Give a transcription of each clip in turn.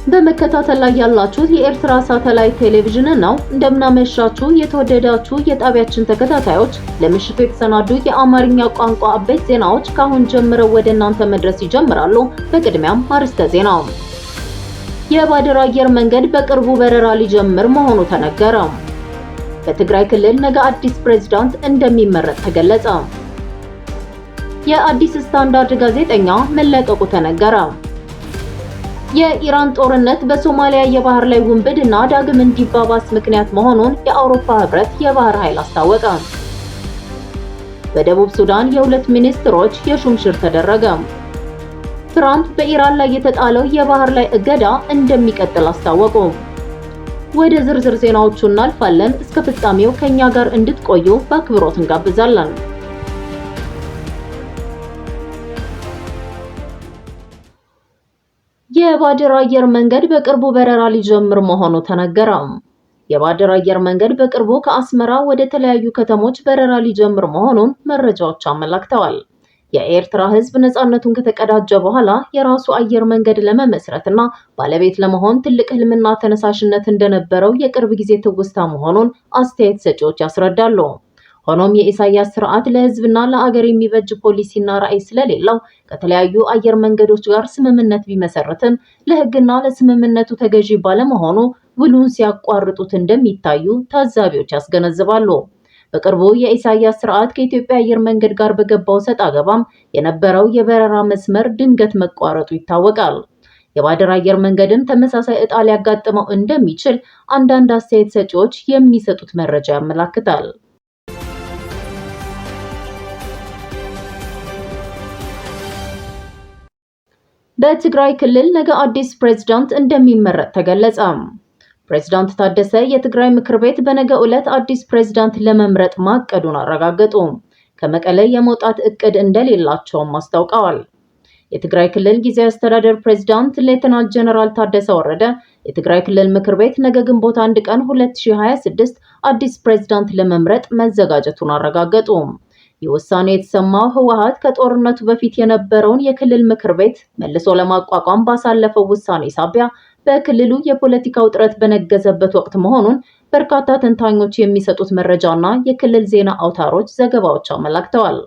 በመከታተል ላይ ያላችሁት የኤርትራ ሳተላይት ቴሌቪዥን ነው። እንደምናመሻችሁ የተወደዳችሁ የጣቢያችን ተከታታዮች፣ ለምሽቱ የተሰናዱ የአማርኛ ቋንቋ አበይት ዜናዎች ካሁን ጀምረው ወደ እናንተ መድረስ ይጀምራሉ። በቅድሚያም አርዕስተ ዜናው። የባድር አየር መንገድ በቅርቡ በረራ ሊጀምር መሆኑ ተነገረ። በትግራይ ክልል ነገ አዲስ ፕሬዝዳንት እንደሚመረጥ ተገለጸ። የአዲስ ስታንዳርድ ጋዜጠኛ መለቀቁ ተነገረ። የኢራን ጦርነት በሶማሊያ የባህር ላይ ውንብድና ዳግም እንዲባባስ ምክንያት መሆኑን የአውሮፓ ህብረት የባህር ኃይል አስታወቀ። በደቡብ ሱዳን የሁለት ሚኒስትሮች የሹምሽር ተደረገ። ትራምፕ በኢራን ላይ የተጣለው የባህር ላይ እገዳ እንደሚቀጥል አስታወቁ። ወደ ዝርዝር ዜናዎቹ እናልፋለን። እስከ ፍጻሜው ከኛ ጋር እንድትቆዩ በአክብሮት እንጋብዛለን። የባድር አየር መንገድ በቅርቡ በረራ ሊጀምር መሆኑ ተነገረ። የባድር አየር መንገድ በቅርቡ ከአስመራ ወደ ተለያዩ ከተሞች በረራ ሊጀምር መሆኑን መረጃዎች አመላክተዋል። የኤርትራ ህዝብ ነፃነቱን ከተቀዳጀ በኋላ የራሱ አየር መንገድ ለመመስረትና ባለቤት ለመሆን ትልቅ ህልምና ተነሳሽነት እንደነበረው የቅርብ ጊዜ ትውስታ መሆኑን አስተያየት ሰጪዎች ያስረዳሉ። ሆኖም የኢሳያስ ስርዓት ለህዝብና ለአገር የሚበጅ ፖሊሲና ራዕይ ስለሌለው ከተለያዩ አየር መንገዶች ጋር ስምምነት ቢመሰረትም ለህግና ለስምምነቱ ተገዢ ባለመሆኑ ውሉን ሲያቋርጡት እንደሚታዩ ታዛቢዎች ያስገነዝባሉ። በቅርቡ የኢሳያስ ስርዓት ከኢትዮጵያ አየር መንገድ ጋር በገባው ሰጣ ገባም የነበረው የበረራ መስመር ድንገት መቋረጡ ይታወቃል። የባድር አየር መንገድም ተመሳሳይ ዕጣ ሊያጋጥመው እንደሚችል አንዳንድ አስተያየት ሰጪዎች የሚሰጡት መረጃ ያመላክታል። በትግራይ ክልል ነገ አዲስ ፕሬዝዳንት እንደሚመረጥ ተገለጸ። ፕሬዝዳንት ታደሰ የትግራይ ምክር ቤት በነገ ዕለት አዲስ ፕሬዝዳንት ለመምረጥ ማቀዱን አረጋገጡ። ከመቀለ የመውጣት እቅድ እንደሌላቸውም አስታውቀዋል። የትግራይ ክልል ጊዜያዊ አስተዳደር ፕሬዝዳንት ሌተናንት ጀነራል ታደሰ ወረደ የትግራይ ክልል ምክር ቤት ነገ ግንቦት 1 ቀን 2026 አዲስ ፕሬዝዳንት ለመምረጥ መዘጋጀቱን አረጋገጡ። ይህ ውሳኔ የተሰማው ህወሓት ከጦርነቱ በፊት የነበረውን የክልል ምክር ቤት መልሶ ለማቋቋም ባሳለፈው ውሳኔ ሳቢያ በክልሉ የፖለቲካ ውጥረት በነገሰበት ወቅት መሆኑን በርካታ ተንታኞች የሚሰጡት መረጃና የክልል ዜና አውታሮች ዘገባዎች አመላክተዋል።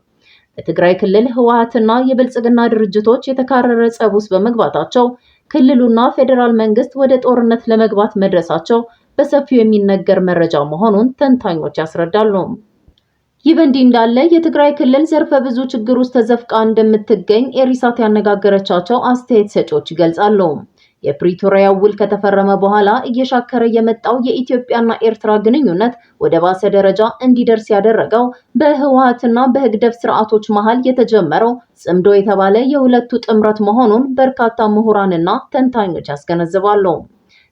በትግራይ ክልል ህወሓትና የብልጽግና ድርጅቶች የተካረረ ጸብ ውስጥ በመግባታቸው ክልሉና ፌዴራል መንግስት ወደ ጦርነት ለመግባት መድረሳቸው በሰፊው የሚነገር መረጃ መሆኑን ተንታኞች ያስረዳሉ። ይህ በእንዲህ እንዳለ የትግራይ ክልል ዘርፈ ብዙ ችግር ውስጥ ተዘፍቃ እንደምትገኝ ኤሪሳት ያነጋገረቻቸው አስተያየት ሰጪዎች ይገልጻሉ። የፕሪቶሪያ ውል ከተፈረመ በኋላ እየሻከረ የመጣው የኢትዮጵያና ኤርትራ ግንኙነት ወደ ባሰ ደረጃ እንዲደርስ ያደረገው በህወሓትና በህግደፍ ስርዓቶች መሃል የተጀመረው ጽምዶ የተባለ የሁለቱ ጥምረት መሆኑን በርካታ ምሁራንና ተንታኞች ያስገነዝባሉ።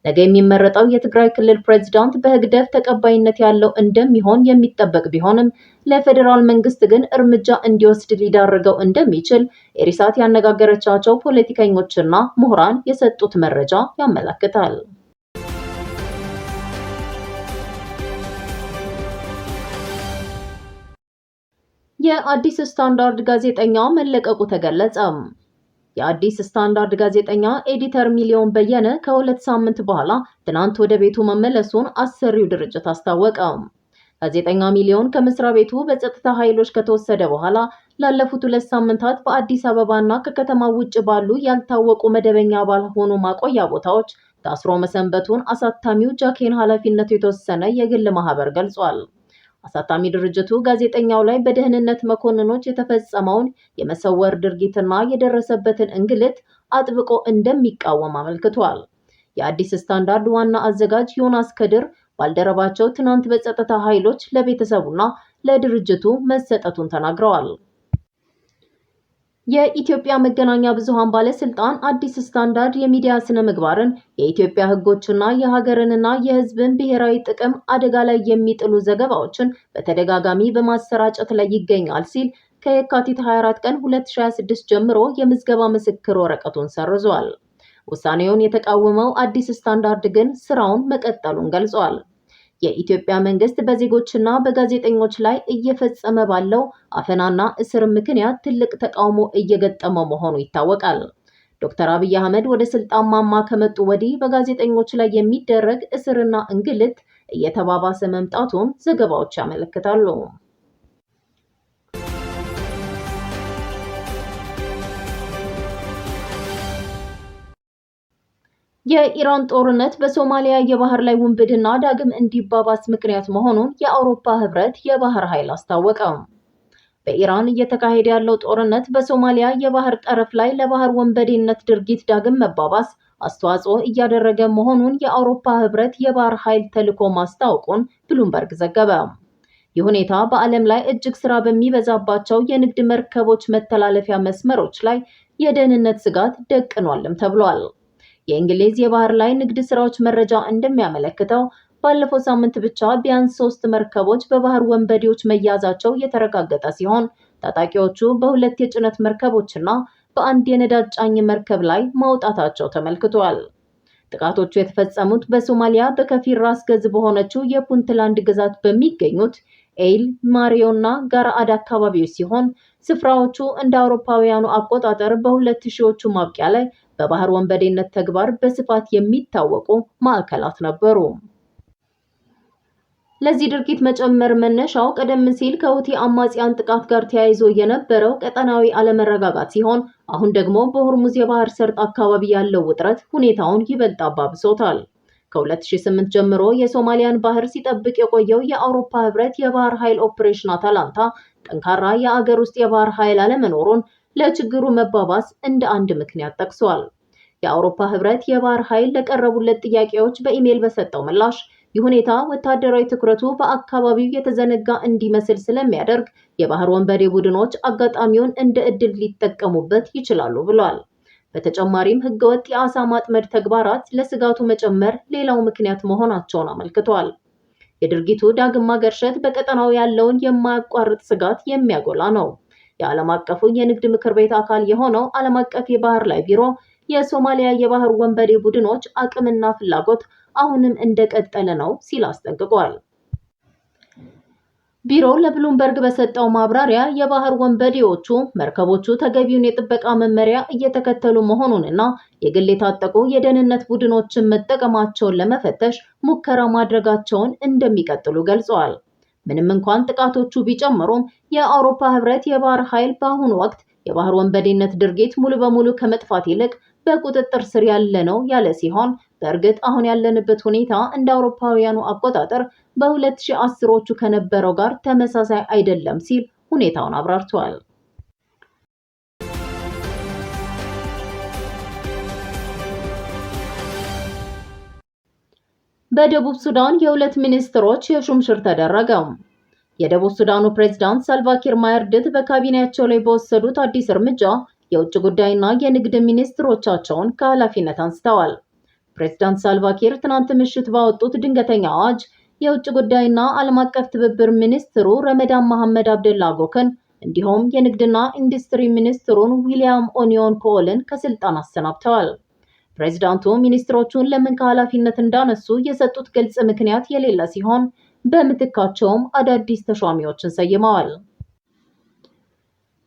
ነገ የሚመረጠው የትግራይ ክልል ፕሬዝዳንት በህግደፍ ተቀባይነት ያለው እንደሚሆን የሚጠበቅ ቢሆንም ለፌዴራል መንግስት ግን እርምጃ እንዲወስድ ሊዳርገው እንደሚችል ኤሪሳት ያነጋገረቻቸው ፖለቲከኞችና ምሁራን የሰጡት መረጃ ያመለክታል። የአዲስ ስታንዳርድ ጋዜጠኛ መለቀቁ ተገለጸ። የአዲስ ስታንዳርድ ጋዜጠኛ ኤዲተር ሚሊዮን በየነ ከ2 ሳምንት በኋላ ትናንት ወደ ቤቱ መመለሱን አሰሪው ድርጅት አስታወቀ። ጋዜጠኛ ሚሊዮን ከመስሪያ ቤቱ በጸጥታ ኃይሎች ከተወሰደ በኋላ ላለፉት 2 ሳምንታት በአዲስ አበባና ከከተማው ውጭ ባሉ ያልታወቁ መደበኛ ባልሆኑ ማቆያ ቦታዎች ታስሮ መሰንበቱን አሳታሚው ጃኬን ኃላፊነቱ የተወሰነ የግል ማህበር ገልጿል። አሳታሚ ድርጅቱ ጋዜጠኛው ላይ በደህንነት መኮንኖች የተፈጸመውን የመሰወር ድርጊትና የደረሰበትን እንግልት አጥብቆ እንደሚቃወም አመልክቷል። የአዲስ ስታንዳርድ ዋና አዘጋጅ ዮናስ ከድር ባልደረባቸው ትናንት በጸጥታ ኃይሎች ለቤተሰቡና ለድርጅቱ መሰጠቱን ተናግረዋል። የኢትዮጵያ መገናኛ ብዙሃን ባለስልጣን አዲስ ስታንዳርድ የሚዲያ ስነ ምግባርን የኢትዮጵያ ሕጎችና የሀገርንና የሕዝብን ብሔራዊ ጥቅም አደጋ ላይ የሚጥሉ ዘገባዎችን በተደጋጋሚ በማሰራጨት ላይ ይገኛል ሲል ከየካቲት 24 ቀን 2026 ጀምሮ የምዝገባ ምስክር ወረቀቱን ሰርዟል። ውሳኔውን የተቃወመው አዲስ ስታንዳርድ ግን ስራውን መቀጠሉን ገልጿል። የኢትዮጵያ መንግስት በዜጎችና በጋዜጠኞች ላይ እየፈጸመ ባለው አፈናና እስር ምክንያት ትልቅ ተቃውሞ እየገጠመው መሆኑ ይታወቃል። ዶክተር አብይ አህመድ ወደ ስልጣን ማማ ከመጡ ወዲህ በጋዜጠኞች ላይ የሚደረግ እስርና እንግልት እየተባባሰ መምጣቱን ዘገባዎች ያመለክታሉ። የኢራን ጦርነት በሶማሊያ የባህር ላይ ውንብድና ዳግም እንዲባባስ ምክንያት መሆኑን የአውሮፓ ህብረት የባህር ኃይል አስታወቀ። በኢራን እየተካሄደ ያለው ጦርነት በሶማሊያ የባህር ጠረፍ ላይ ለባህር ወንበዴነት ድርጊት ዳግም መባባስ አስተዋጽኦ እያደረገ መሆኑን የአውሮፓ ህብረት የባህር ኃይል ተልዕኮ ማስታወቁን ብሉምበርግ ዘገበ። ይህ ሁኔታ በዓለም ላይ እጅግ ስራ በሚበዛባቸው የንግድ መርከቦች መተላለፊያ መስመሮች ላይ የደህንነት ስጋት ደቅኗልም ተብሏል። የእንግሊዝ የባህር ላይ ንግድ ስራዎች መረጃ እንደሚያመለክተው ባለፈው ሳምንት ብቻ ቢያንስ 3 መርከቦች በባህር ወንበዴዎች መያዛቸው የተረጋገጠ ሲሆን ታጣቂዎቹ በሁለት የጭነት መርከቦችና በአንድ የነዳጅ ጫኝ መርከብ ላይ ማውጣታቸው ተመልክቷል። ጥቃቶቹ የተፈጸሙት በሶማሊያ በከፊል ራስ ገዝ በሆነችው የፑንትላንድ ግዛት በሚገኙት ኤይል ማሪዮና ጋራአድ አካባቢዎች ሲሆን ስፍራዎቹ እንደ አውሮፓውያኑ አቆጣጠር በ2000ዎቹ ማብቂያ ላይ በባህር ወንበዴነት ተግባር በስፋት የሚታወቁ ማዕከላት ነበሩ። ለዚህ ድርጊት መጨመር መነሻው ቀደም ሲል ከሁቲ አማጽያን ጥቃት ጋር ተያይዞ የነበረው ቀጠናዊ አለመረጋጋት ሲሆን አሁን ደግሞ በሆርሙዝ የባህር ሰርጥ አካባቢ ያለው ውጥረት ሁኔታውን ይበልጥ አባብሶታል። ከ2008 ጀምሮ የሶማሊያን ባህር ሲጠብቅ የቆየው የአውሮፓ ህብረት የባህር ኃይል ኦፕሬሽን አታላንታ ጠንካራ የአገር ውስጥ የባህር ኃይል አለመኖሩን ለችግሩ መባባስ እንደ አንድ ምክንያት ጠቅሷል። የአውሮፓ ህብረት የባህር ኃይል ለቀረቡለት ጥያቄዎች በኢሜል በሰጠው ምላሽ ይህ ሁኔታ ወታደራዊ ትኩረቱ በአካባቢው የተዘነጋ እንዲመስል ስለሚያደርግ የባህር ወንበዴ ቡድኖች አጋጣሚውን እንደ ዕድል ሊጠቀሙበት ይችላሉ ብሏል። በተጨማሪም ህገወጥ የአሳ ማጥመድ ተግባራት ለስጋቱ መጨመር ሌላው ምክንያት መሆናቸውን አመልክቷል። የድርጊቱ ዳግም ማገርሸት በቀጠናው ያለውን የማያቋርጥ ስጋት የሚያጎላ ነው። የዓለም አቀፉ የንግድ ምክር ቤት አካል የሆነው ዓለም አቀፍ የባህር ላይ ቢሮ የሶማሊያ የባህር ወንበዴ ቡድኖች አቅምና ፍላጎት አሁንም እንደቀጠለ ነው ሲል አስጠንቅቋል። ቢሮው ለብሉምበርግ በሰጠው ማብራሪያ የባህር ወንበዴዎቹ መርከቦቹ ተገቢውን የጥበቃ መመሪያ እየተከተሉ መሆኑንና የግል የታጠቁ የደህንነት ቡድኖችን መጠቀማቸውን ለመፈተሽ ሙከራ ማድረጋቸውን እንደሚቀጥሉ ገልጸዋል። ምንም እንኳን ጥቃቶቹ ቢጨምሩም የአውሮፓ ህብረት የባህር ኃይል በአሁኑ ወቅት የባህር ወንበዴነት ድርጊት ሙሉ በሙሉ ከመጥፋት ይልቅ በቁጥጥር ስር ያለ ነው ያለ ሲሆን በእርግጥ አሁን ያለንበት ሁኔታ እንደ አውሮፓውያኑ አቆጣጠር በ2010ዎቹ ከነበረው ጋር ተመሳሳይ አይደለም ሲል ሁኔታውን አብራርቷል። በደቡብ ሱዳን የሁለት ሚኒስትሮች የሹምሽር ተደረገ። የደቡብ ሱዳኑ ፕሬዝዳንት ሳልቫኪር ማያርዲት በካቢኔያቸው ላይ በወሰዱት አዲስ እርምጃ የውጭ ጉዳይና የንግድ ሚኒስትሮቻቸውን ከኃላፊነት አንስተዋል። ፕሬዝዳንት ሳልቫኪር ትናንት ምሽት ባወጡት ድንገተኛ አዋጅ የውጭ ጉዳይና ዓለም አቀፍ ትብብር ሚኒስትሩ ረመዳን መሐመድ አብደላ ጎከን እንዲሁም የንግድና ኢንዱስትሪ ሚኒስትሩን ዊሊያም ኦኒዮን ኮልን ከስልጣን አሰናብተዋል። ፕሬዝዳንቱ ሚኒስትሮቹን ለምን ከኃላፊነት እንዳነሱ የሰጡት ግልጽ ምክንያት የሌለ ሲሆን በምትካቸውም አዳዲስ ተሿሚዎችን ሰይመዋል።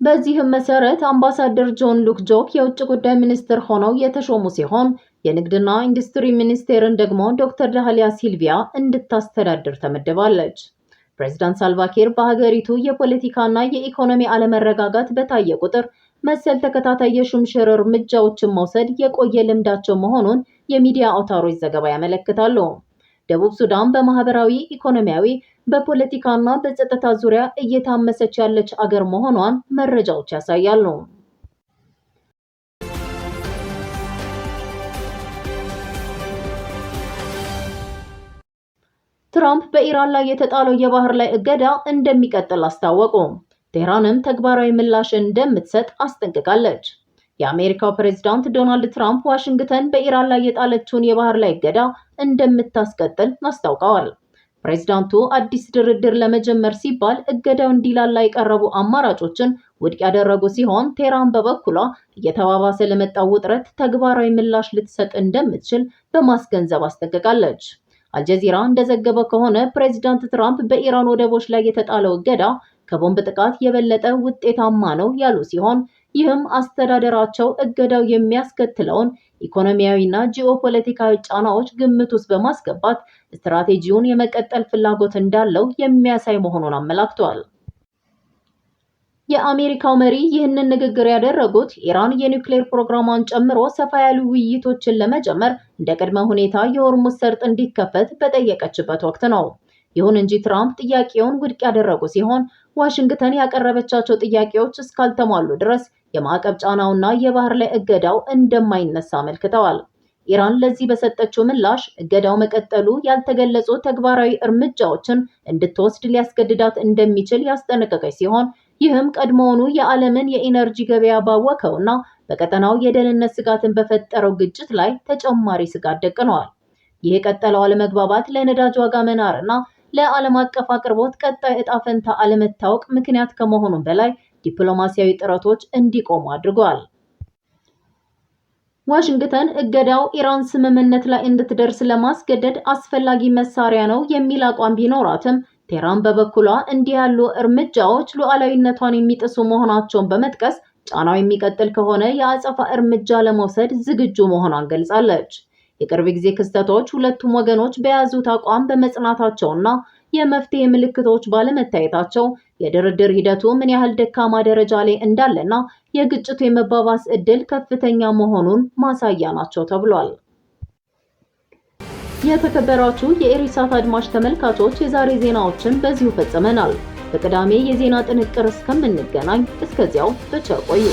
በዚህም መሰረት አምባሳደር ጆን ሉክ ጆክ የውጭ ጉዳይ ሚኒስትር ሆነው የተሾሙ ሲሆን የንግድና ኢንዱስትሪ ሚኒስቴርን ደግሞ ዶክተር ዳህሊያ ሲልቪያ እንድታስተዳድር ተመድባለች። ፕሬዝዳንት ሳልቫኪር በሀገሪቱ የፖለቲካና የኢኮኖሚ አለመረጋጋት በታየ ቁጥር መሰል ተከታታይ የሹምሽር እርምጃዎችን መውሰድ የቆየ ልምዳቸው መሆኑን የሚዲያ አውታሮች ዘገባ ያመለክታሉ። ደቡብ ሱዳን በማህበራዊ፣ ኢኮኖሚያዊ፣ በፖለቲካና በጸጥታ ዙሪያ እየታመሰች ያለች አገር መሆኗን መረጃዎች ያሳያሉ። ትራምፕ በኢራን ላይ የተጣለው የባህር ላይ እገዳ እንደሚቀጥል አስታወቁ። ቴህራንም ተግባራዊ ምላሽ እንደምትሰጥ አስጠንቅቃለች። የአሜሪካው ፕሬዝዳንት ዶናልድ ትራምፕ ዋሽንግተን በኢራን ላይ የጣለችውን የባህር ላይ እገዳ እንደምታስቀጥል አስታውቀዋል። ፕሬዝዳንቱ አዲስ ድርድር ለመጀመር ሲባል እገዳው እንዲላላ የቀረቡ አማራጮችን ውድቅ ያደረጉ ሲሆን ቴህራን በበኩሏ እየተባባሰ ለመጣው ውጥረት ተግባራዊ ምላሽ ልትሰጥ እንደምትችል በማስገንዘብ አስጠንቅቃለች። አልጀዚራ እንደዘገበ ከሆነ ፕሬዝዳንት ትራምፕ በኢራን ወደቦች ላይ የተጣለው እገዳ ከቦምብ ጥቃት የበለጠ ውጤታማ ነው ያሉ ሲሆን ይህም አስተዳደራቸው እገዳው የሚያስከትለውን ኢኮኖሚያዊና ጂኦፖለቲካዊ ጫናዎች ግምት ውስጥ በማስገባት ስትራቴጂውን የመቀጠል ፍላጎት እንዳለው የሚያሳይ መሆኑን አመላክቷል። የአሜሪካው መሪ ይህንን ንግግር ያደረጉት ኢራን የኒውክሌር ፕሮግራሟን ጨምሮ ሰፋ ያሉ ውይይቶችን ለመጀመር እንደ ቅድመ ሁኔታ የሆርሙዝ ሰርጥ እንዲከፈት በጠየቀችበት ወቅት ነው። ይሁን እንጂ ትራምፕ ጥያቄውን ውድቅ ያደረጉ ሲሆን ዋሽንግተን ያቀረበቻቸው ጥያቄዎች እስካልተሟሉ ድረስ የማዕቀብ ጫናውና የባህር ላይ እገዳው እንደማይነሳ አመልክተዋል። ኢራን ለዚህ በሰጠችው ምላሽ እገዳው መቀጠሉ ያልተገለጹ ተግባራዊ እርምጃዎችን እንድትወስድ ሊያስገድዳት እንደሚችል ያስጠነቀቀች ሲሆን ይህም ቀድሞውኑ የዓለምን የኢነርጂ ገበያ ባወከውና በቀጠናው የደህንነት ስጋትን በፈጠረው ግጭት ላይ ተጨማሪ ስጋት ደቅነዋል። ይህ የቀጠለው አለመግባባት ለነዳጅ ዋጋ መናርና ለዓለም አቀፍ አቅርቦት ቀጣይ ዕጣ ፈንታ አለመታወቅ ምክንያት ከመሆኑም በላይ ዲፕሎማሲያዊ ጥረቶች እንዲቆሙ አድርጓል። ዋሽንግተን እገዳው ኢራን ስምምነት ላይ እንድትደርስ ለማስገደድ አስፈላጊ መሳሪያ ነው የሚል አቋም ቢኖራትም ቴህራን በበኩሏ እንዲህ ያሉ እርምጃዎች ሉዓላዊነቷን የሚጥሱ መሆናቸውን በመጥቀስ ጫናው የሚቀጥል ከሆነ የአጸፋ እርምጃ ለመውሰድ ዝግጁ መሆኗን ገልጻለች። የቅርብ ጊዜ ክስተቶች ሁለቱም ወገኖች በያዙት አቋም በመጽናታቸውና የመፍትሄ ምልክቶች ባለመታየታቸው የድርድር ሂደቱ ምን ያህል ደካማ ደረጃ ላይ እንዳለና የግጭቱ የመባባስ ዕድል ከፍተኛ መሆኑን ማሳያ ናቸው ተብሏል። የተከበራችሁ የኢሪሳት አድማጭ ተመልካቾች የዛሬ ዜናዎችን በዚሁ ፈጽመናል። በቅዳሜ የዜና ጥንቅር እስከምንገናኝ እስከዚያው በቸር ቆዩ።